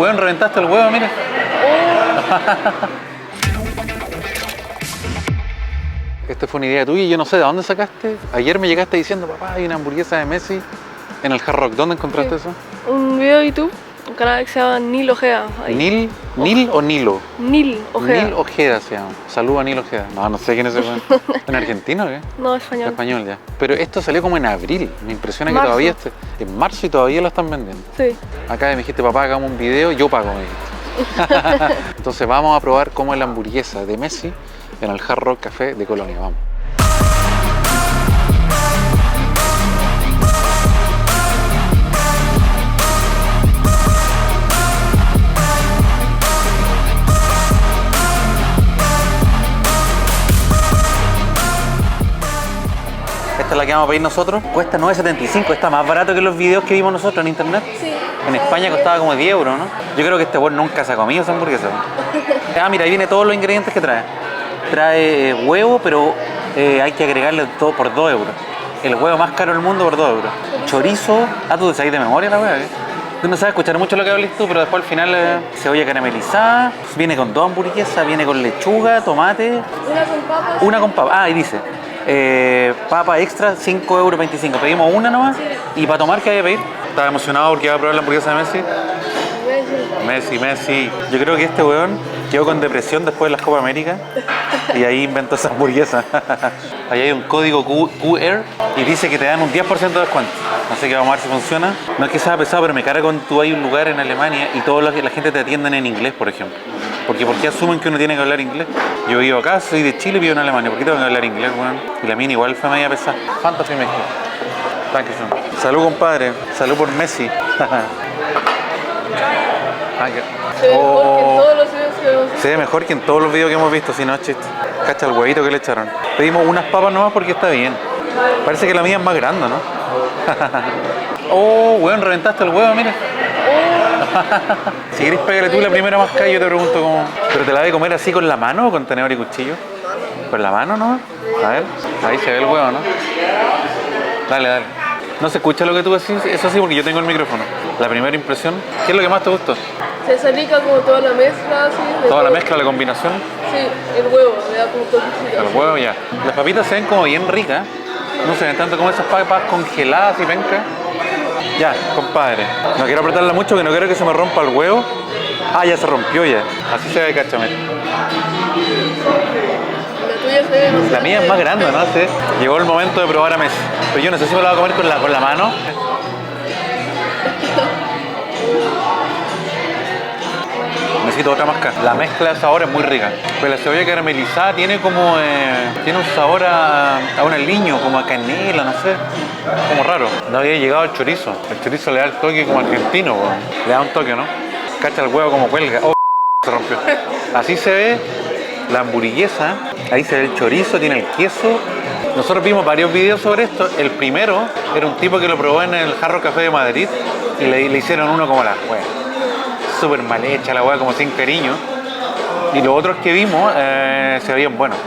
weón, reventaste el huevo, mira. Esta fue una idea tuya y yo no sé de dónde sacaste. Ayer me llegaste diciendo, papá, hay una hamburguesa de Messi en el Hard Rock. ¿Dónde encontraste eso? Un video de YouTube, un canal que se llama Nil Ojeda. ¿Nil? ¿Nil o Nilo? Nil Ojeda. Nil Ojeda se llama. Saludos a Nil Ojeda. No sé quién es ese weón. ¿En argentino o qué? No, español. Español ya. Pero esto salió como en abril. Me impresiona que Marzo. todavía esté en marzo y todavía lo están vendiendo. Sí. Acá me dijiste, papá, hagamos un video, yo pago, me dijiste. Entonces vamos a probar cómo es la hamburguesa de Messi en el Hard Rock Café de Colonia. Vamos. Esta es la que vamos a pedir nosotros. Cuesta 9,75. Está más barato que los videos que vimos nosotros en internet. Sí. En España costaba como 10 euros, ¿no? Yo creo que este weón nunca se ha comido esa hamburguesa. Ah, mira, ahí viene todos los ingredientes que trae. Trae huevo, pero hay que agregarle todo por 2 euros. El huevo más caro del mundo por 2 euros. Chorizo. Ah, tú te sabes de memoria la weá, ¿eh? Tú no sabes escuchar mucho lo que hablas tú, pero después al final cebolla caramelizada. Viene con 2 hamburguesas, viene con lechuga, tomate. Una con papas. Una con papa. Ah, ahí dice. Papa extra, 5,25 euros. Pedimos una nomás. ¿Y para tomar qué hay que pedir? Estaba emocionado porque iba a probar la hamburguesa de Messi. Messi. Yo creo que este weón quedó con depresión después de las Copa América y ahí inventó esa hamburguesa. Ahí hay un código QR y dice que te dan un 10% de descuento. Así que vamos a ver si funciona. No es que sea pesado, pero me carga cuando tú hay un lugar en Alemania y toda la gente te atienden en inglés, por ejemplo. Porque ¿por qué asumen que uno tiene que hablar inglés? Yo vivo acá, soy de Chile y vivo en Alemania. ¿Por qué tengo que hablar inglés, weón? Y la mía igual fue media pesada. Fantasy México. Salud, compadre. Salud por Messi. Se ve mejor que en todos los videos que hemos visto, si no es chiste. Cacha el huevito que le echaron. Pedimos unas papas nomás porque está bien. Parece que la mía es más grande, ¿no? Oh, weón, reventaste el huevo, mira. Si querés pégale tú la primera mascada y yo te pregunto cómo. ¿Pero te la de comer así con la mano o con tenedor y cuchillo? ¿Con la mano, no? A ver, ahí se ve el huevo, ¿no? Dale. ¿No se escucha lo que tú decís? Eso sí, porque yo tengo el micrófono. La primera impresión, ¿qué es lo que más te gustó? Se salica como toda la mezcla, así. ¿Toda la mezcla, la combinación? Sí, el huevo, le da como toquecito. El huevo ya. Las papitas se ven como bien ricas. No se ven tanto como esas papas congeladas y pencas. Ya, compadre. No quiero apretarla mucho, que no quiero que se me rompa el huevo. Ah, ya se rompió ya. Así se ve, cáchame. La tuya se ve, no sé. La mía es más grande, ¿no? Sí. Llegó el momento de probar a Messi. Pero yo no sé si me la voy a comer con la mano. Necesito otra máscara. La mezcla de sabor es muy rica. Pero la cebolla caramelizada tiene como... tiene un sabor a un aliño, como a canela, no sé. Como raro. No había llegado el chorizo. El chorizo le da el toque como argentino, weón. Le da un toque, ¿no? Cacha el huevo como cuelga. Oh, se rompió. Así se ve la hamburguesa. Ahí se ve el chorizo, tiene el queso. Nosotros vimos varios videos sobre esto. El primero era un tipo que lo probó en el Hard Rock Café de Madrid y le hicieron uno como la weá. Súper mal hecha la weá, como sin cariño. Y los otros que vimos se veían buenos.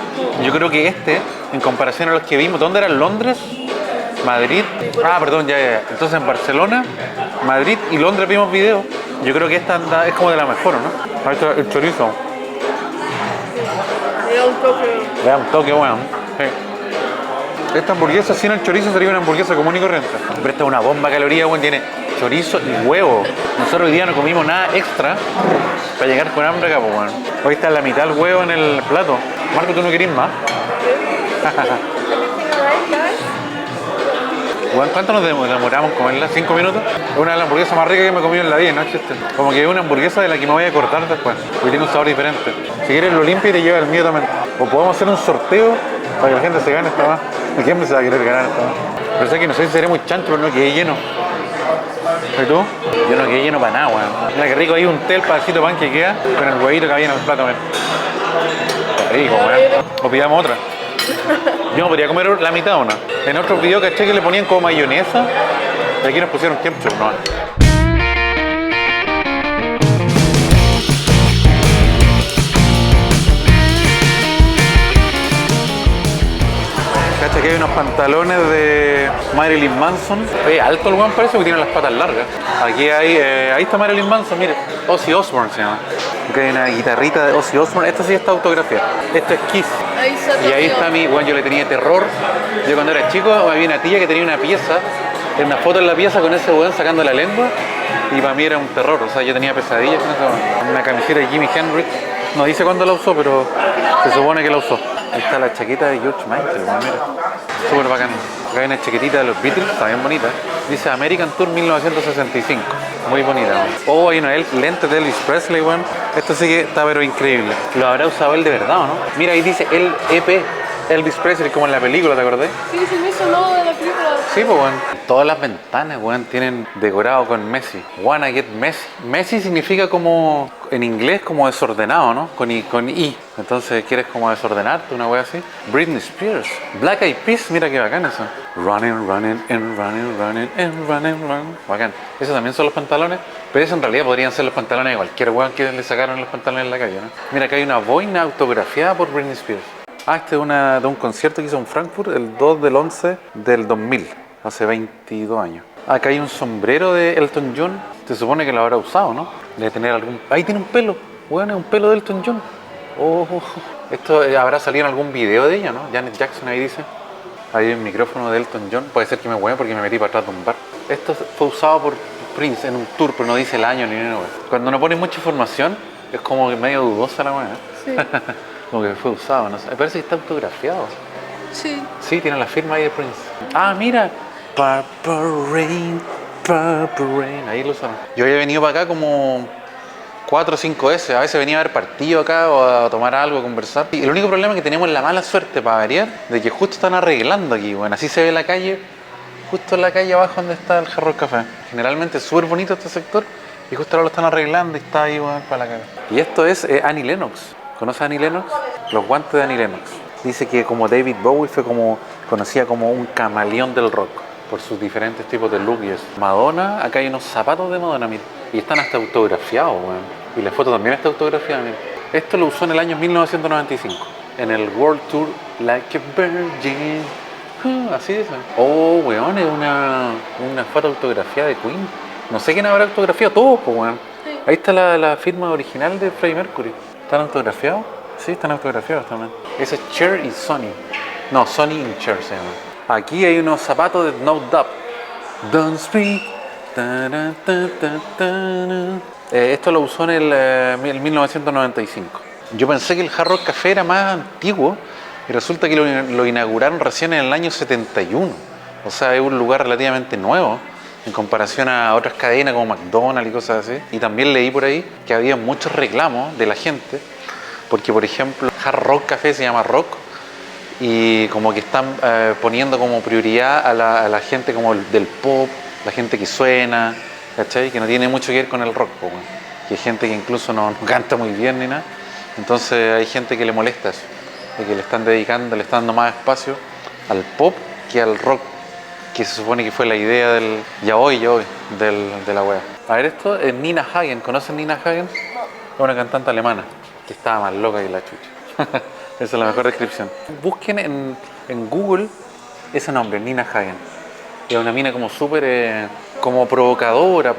Yo creo que este, en comparación a los que vimos, ¿dónde era? ¿Londres? ¿Madrid? Ah, perdón, ya. Entonces en Barcelona, Madrid y Londres vimos videos. Yo creo que esta es como de la mejor, ¿no? Ahí está el chorizo. Le da un toque. Le da un toque, weón. Sí. Esta hamburguesa sin el chorizo sería una hamburguesa común y corriente. Pero esta es una bomba de calorías, weón. Tiene chorizo y huevo. Nosotros hoy día no comimos nada extra para llegar con hambre acá, pues, weón. Hoy está la mitad del huevo en el plato. Marco, ¿tú no querés más? Weón, ¿cuánto nos demoramos en comerla? ¿5 minutos? Es una de las hamburguesas más ricas que me he comido en la vida, ¿no? Como que es una hamburguesa de la que me voy a cortar después, porque tiene un sabor diferente. Si quieres lo limpio y te lleva el mío también. O podemos hacer un sorteo para que la gente se gane esta más. ¿Quién me se va a querer ganar esta más? Pero sé que no sé si seré muy chancho, pero no quedé lleno. ¿Y tú? Yo no quedé lleno para nada, weón. Mira qué rico, hay un té, el pedacito de pan que queda con el huevito que había en el plato, weón. Qué rico, weón. O pidamos otra. Yo me podría comer la mitad o no. En otros videos caché que le ponían como mayonesa y aquí nos pusieron ketchup, ¿no? Caché que hay unos pantalones de Marilyn Manson. Alto el weón parece, porque tiene las patas largas. Aquí hay, ahí está Marilyn Manson, mire. Ozzy Osbourne se llama. Aquí hay una guitarrita de Ozzy Osbourne. Esta sí está autografiada. Esto es Kiss. Ahí está Y ahí tío. está mi, bueno, yo le tenía terror. Yo cuando era chico había una tía que tenía una pieza, una foto en la pieza con ese weón sacando la lengua. Y para mí era un terror, o sea, yo tenía pesadillas con ese weón. Una camiseta de Jimi Hendrix. No dice cuándo la usó, pero se supone que la usó. Ahí está la chaqueta de George Michael, weón, mira. Súper bacán. Acá hay una chaquetita de los Beatles, está bien bonita. Dice American Tour 1965. Muy bonita, weón. Oh, hay una lente de Elvis Presley, weón. Esto sí que está pero increíble. Lo habrá usado él de verdad, ¿o no? Mira, ahí dice el EP. Elvis Presley, como en la película, ¿te acordás? Sí, se me hizo no de la película. Sí, pues, weón. Todas las ventanas, weón, tienen decorado con Messi. Wanna get Messi. Messi significa como, en inglés, como desordenado, ¿no? Con I. Entonces, ¿quieres como desordenarte, una wea así? Britney Spears. Black Eyed Peas, mira qué bacán eso. Running, running, and running, running, and running, running. Bacán. Esos también son los pantalones. Pero eso en realidad podrían ser los pantalones de cualquier weón que le sacaron los pantalones en la calle, ¿no? Mira, acá hay una boina autografiada por Britney Spears. Este es de un concierto que hizo en Frankfurt el 2 del 11 del 2000, hace 22 años. Acá hay un sombrero de Elton John, se supone que lo habrá usado, ¿no? Debe tener algún... Ahí tiene un pelo, bueno, es un pelo de Elton John. Oh, esto habrá salido en algún video de ella, ¿no? Janet Jackson ahí dice. Ahí hay un micrófono de Elton John, puede ser que me hueven porque me metí para atrás de un bar. Esto fue usado por Prince en un tour, pero no dice el año ni nada. Cuando no ponen mucha información, es como que medio dudosa la weá. Sí. Como que fue usado, no sé. Me parece que está autografiado. Sí. Sí, tiene la firma ahí de Prince. Ah, mira. Purple Rain, Purple Rain. Ahí lo usaron. Yo había venido para acá como 4 o 5 veces. A veces venía a ver partido acá o a tomar algo, a conversar. Y el único problema es que tenemos la mala suerte, para variar, de que justo están arreglando aquí. Bueno, así se ve la calle, justo en la calle abajo donde está el Hard Rock Café. Generalmente es súper bonito este sector y justo ahora lo están arreglando y está ahí, bueno, para la calle. Y esto es Annie Lennox. ¿Conoces a Annie Lennox? Los guantes de Annie Lennox. Dice que como David Bowie fue conocida como un camaleón del rock por sus diferentes tipos de look y eso. Madonna, acá hay unos zapatos de Madonna, mira. Y están hasta autografiados, weón. Y la foto también está autografiada, mira. Esto lo usó en el año 1995, en el World Tour Like a Virgin. Así dice. Oh, weón, es una foto autografiada de Queen. No sé quién habrá autografiado todo, pues, weón. Sí. Ahí está la firma original de Freddie Mercury. ¿Están autografiados? Sí, están autografiados también. Ese es Cher y Sony. No, Sony y Cher se llama. Aquí hay unos zapatos de No Doubt. Don't speak. Esto lo usó en el 1995. Yo pensé que el Hard Rock Café era más antiguo y resulta que lo inauguraron recién en el año 71. O sea, es un lugar relativamente nuevo en comparación a otras cadenas como McDonald's y cosas así. Y también leí por ahí que había muchos reclamos de la gente porque, por ejemplo, Hard Rock Café se llama rock y como que están poniendo como prioridad a la gente como del pop, la gente que suena, ¿cachai? Que no tiene mucho que ver con el rock, que hay gente que incluso no canta muy bien ni nada. Entonces hay gente que le molesta eso, de que le están dando más espacio al pop que al rock, que se supone que fue la idea de la wea. A ver, esto es Nina Hagen. ¿Conocen Nina Hagen? Es una cantante alemana que estaba más loca que la chucha. Esa es la mejor descripción. Busquen en Google ese nombre, Nina Hagen. Es una mina como súper como provocadora,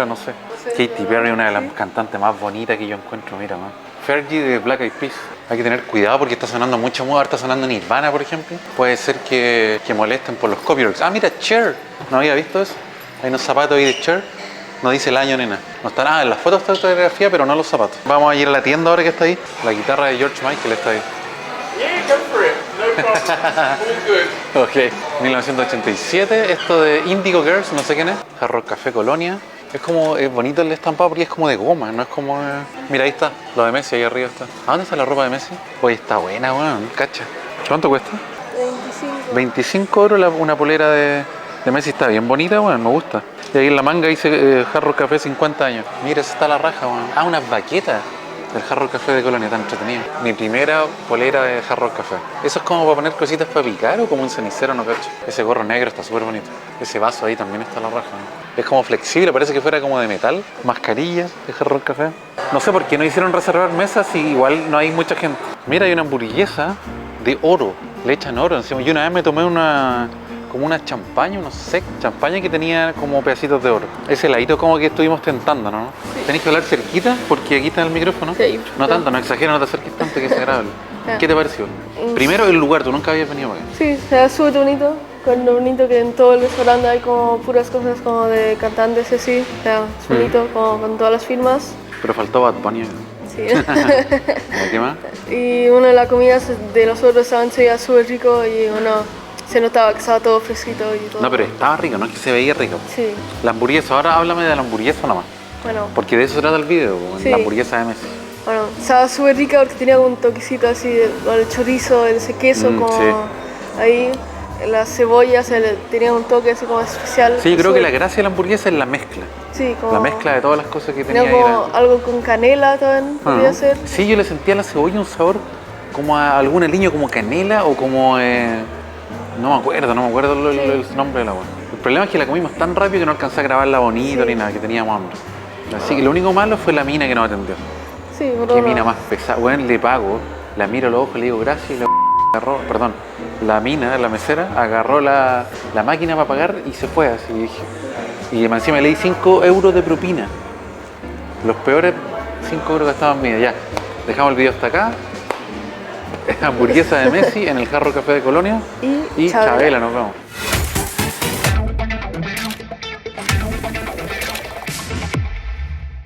no sé. Katy Perry es una de las cantantes más bonitas que yo encuentro, mira, man. Fergie de Black Eyed Peas. Hay que tener cuidado porque está sonando mucha moda, está sonando Nirvana, por ejemplo. Puede ser que molesten por los copyrights. Ah, mira, Cher. ¿No había visto eso? Hay unos zapatos ahí de Cher. No dice el año ni nada. No está nada. En las fotos está fotografía, pero no los zapatos. Vamos a ir a la tienda ahora que está ahí. La guitarra de George Michael está ahí. Yeah, go for it. No problem. All good. Ok. 1987. Esto de Indigo Girls, no sé quién es. Hard Rock Café Colonia. Es bonito el estampado porque es como de goma, no es como... Mira, ahí está, lo de Messi, ahí arriba está. ¿A dónde está la ropa de Messi? Oye, está buena, weón, cacha. ¿Cuánto cuesta? 25. 25 euros una polera de Messi, está bien bonita, weón, me gusta. Y ahí en la manga dice Hard Rock Café 50 años. Mira, esa está la raja, weón. Ah, unas baquetas del Hard Rock Café de Colonia, tan entretenido. Mi primera polera de Hard Rock Café. ¿Eso es como para poner cositas para picar o como un cenicero, no cacho? Ese gorro negro está súper bonito. Ese vaso ahí también está la raja, ¿no? Es como flexible, parece que fuera como de metal. Mascarillas de Hard Rock Café. No sé por qué no hicieron reservar mesas si igual no hay mucha gente. Mira, hay una hamburguesa de oro. Le echan oro encima. Yo una vez me tomé como una champaña, unos sec, champaña que tenía como pedacitos de oro. Ese heladito como que estuvimos tentando, ¿no? Sí. Tenéis que hablar cerquita porque aquí está el micrófono. Sí. No tanto, no exageres, no te acerques tanto que es agradable. Ya. ¿Qué te pareció? Primero el lugar, tú nunca habías venido para acá. Sí, se ve súper bonito. Con lo bonito que en todo el restaurante hay como puras cosas como de cantantes así. O sea, es bonito como con todas las firmas. Pero faltó Bad Bunny. Sí. ¿Qué más? Y bueno, la comida de los otros restaurantes era súper rico y bueno, se notaba que estaba todo fresquito y todo. No, pero estaba rico, no es que se veía rico. Sí, La hamburguesa, ahora háblame de la hamburguesa nomás. bueno. Porque de eso se trata el video, Sí. la hamburguesa de Messi. Bueno, estaba súper rica porque tenía un toquecito así, el chorizo, ese queso como sí. ahí, las cebollas, tenía un toque así como especial. Sí, yo creo que Súper- la gracia de la hamburguesa es la mezcla. Sí, como... La mezcla de todas las cosas que tenía Tenía ahí. como algo con canela también, podría ser. Sí, yo le sentía a la cebolla un sabor como a algún aliño, como canela o como... no me acuerdo el nombre de la agua. El problema es que la comimos tan rápido que no alcancé a grabarla bonito Sí. ni nada, que teníamos hambre. Así que lo único malo fue la mina que nos atendió. Sí, por Qué uno. mina más pesada. Bueno, le pago, la miro a los ojos, le digo gracias y la agarró, perdón, la mina, la mesera, agarró la máquina para pagar y se fue así. Y encima le di 5 euros de propina. Los peores 5 euros gastados en vida. Ya, dejamos el video hasta acá. Hamburguesa de Messi en el Jarro Café de Colonia. Y Chabela, nos vemos.